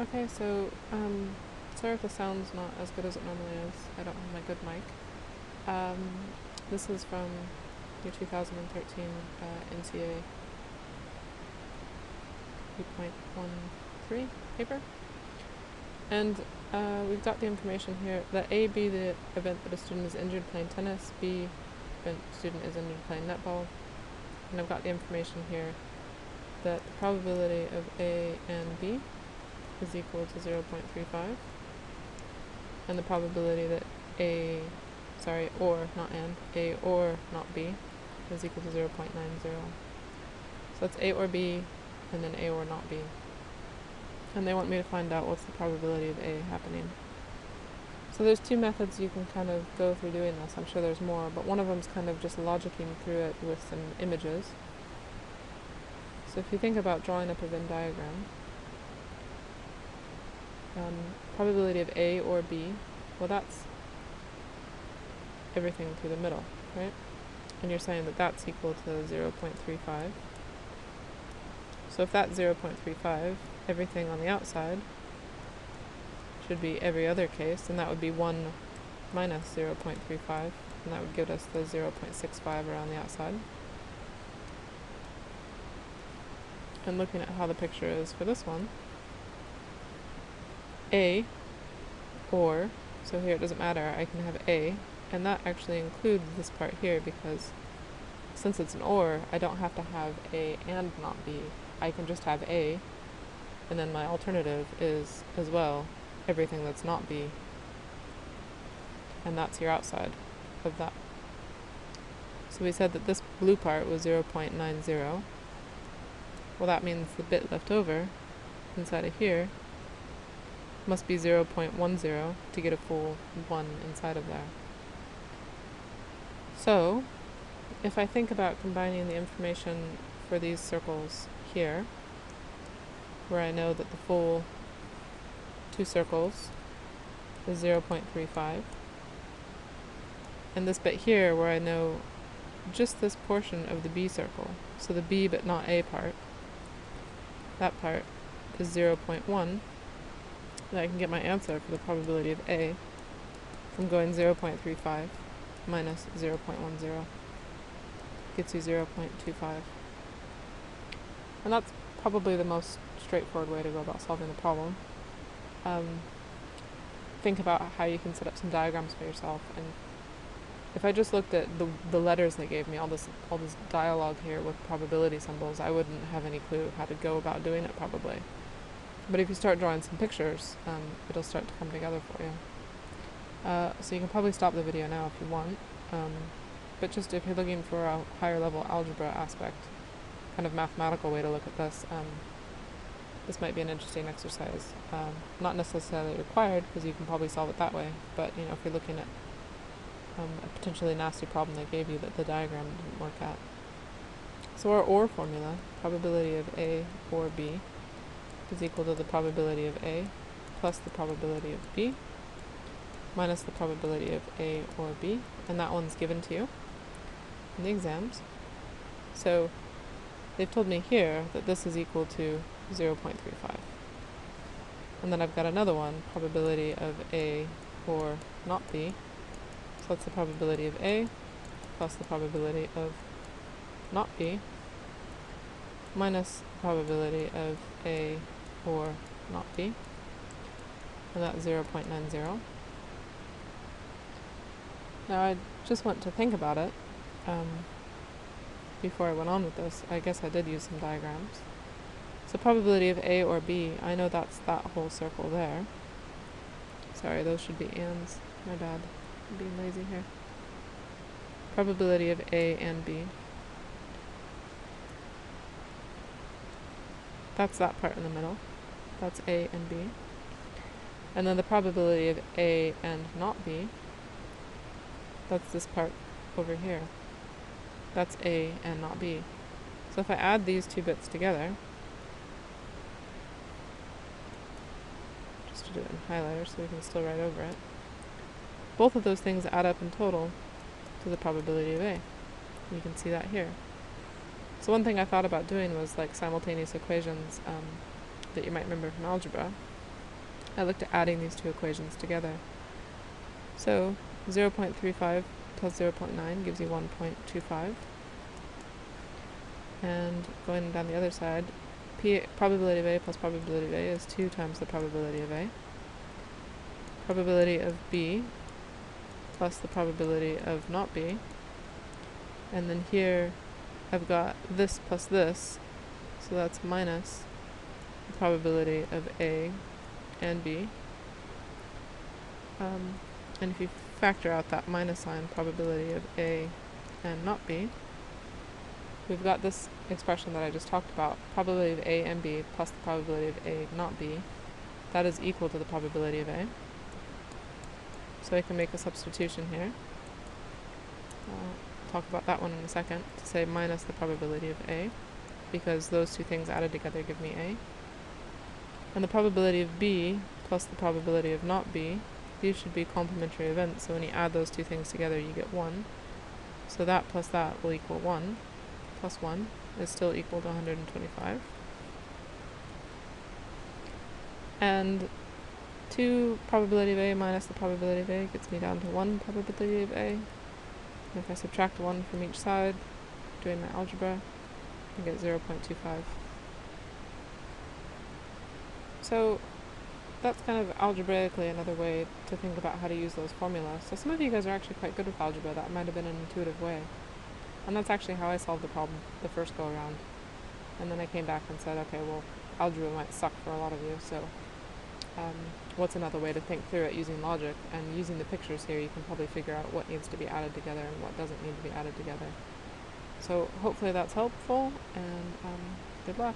Okay, so sorry if the sound's not as good as it normally is. I don't have my good mic. This is from your 2013 NCA 8.13 paper. And we've got the information here that A, be the event that a student is injured playing tennis, B, event student is injured playing netball. And I've got the information here that the probability of A and B is equal to 0.35, and the probability that A or not B is equal to 0.90. So that's A or B, and then A or not B. And they want me to find out what's the probability of A happening. So there's two methods you can kind of go through doing this. I'm sure there's more, but one of them's kind of just logicking through it with some images. So if you think about drawing up a Venn diagram, probability of A or B, well, that's everything through the middle, right? And you're saying that that's equal to 0.35. So if that's 0.35, everything on the outside should be every other case, and that would be 1 minus 0.35, and that would give us the 0.65 around the outside. And looking at how the picture is for this one, A, or, so here it doesn't matter, I can have A, and that actually includes this part here, because since it's an or, I don't have to have A and not B. I can just have A, and then my alternative is, as well, everything that's not B. And that's your outside of that. So we said that this blue part was 0.90. Well, that means the bit left over inside of here must be 0.10 to get a full 1 inside of there. So, if I think about combining the information for these circles here, where I know that the full 2 circles is 0.35, and this bit here where I know just this portion of the B circle, so the B but not A part, that part is 0.1, then I can get my answer for the probability of A from going 0.35 minus 0.10 gets you 0.25. And that's probably the most straightforward way to go about solving the problem. Think about how you can set up some diagrams for yourself, and if I just looked at the letters they gave me, all this dialogue here with probability symbols, I wouldn't have any clue how to go about doing it probably. But if you start drawing some pictures, it'll start to come together for you. So you can probably stop the video now if you want, but just if you're looking for a higher level algebra aspect, kind of mathematical way to look at this, this might be an interesting exercise. Not necessarily required, because you can probably solve it that way, but if you're looking at a potentially nasty problem they gave you that the diagram didn't work at. So our OR formula, probability of A or B, is equal to the probability of A plus the probability of B minus the probability of A or B, and that one's given to you in the exams. So they've told me here that this is equal to 0.35. And then I've got another one, probability of A or not B. So that's the probability of A plus the probability of not B minus the probability of A or not B, and that's 0.90. Now I just want to think about it before I went on with this. I guess I did use some diagrams. So probability of A or B, I know that's that whole circle there. Sorry, those should be ands. My bad. I'm being lazy here. Probability of A and B. That's that part in the middle. That's A and B. And then the probability of A and not B, that's this part over here. That's A and not B. So if I add these two bits together, just to do it in highlighter so we can still write over it, both of those things add up in total to the probability of A. You can see that here. So one thing I thought about doing was like simultaneous equations that you might remember from algebra. I looked at adding these two equations together. So 0.35 plus 0.9 gives you 1.25. And going down the other side, probability of A plus probability of A is 2 times the probability of A. Probability of B plus the probability of not B. And then here I've got this plus this, so that's minus the probability of A and B. And if you factor out that minus sign, probability of A and not B, we've got this expression that I just talked about, probability of A and B plus the probability of A not B. That is equal to the probability of A. So I can make a substitution here. I'll talk about that one in a second, to say minus the probability of A, because those two things added together give me A. And the probability of B plus the probability of not B, these should be complementary events, so when you add those two things together you get 1. So that plus that will equal 1, plus 1 is still equal to 125. And 2 probability of A minus the probability of A gets me down to 1 probability of A. And if I subtract 1 from each side, doing my algebra, I get 0.25. So that's kind of algebraically another way to think about how to use those formulas. So some of you guys are actually quite good with algebra. That might have been an intuitive way. And that's actually how I solved the problem the first go around. And then I came back and said, okay, well, algebra might suck for a lot of you, so what's another way to think through it using logic? And using the pictures here, you can probably figure out what needs to be added together and what doesn't need to be added together. So hopefully that's helpful, and good luck.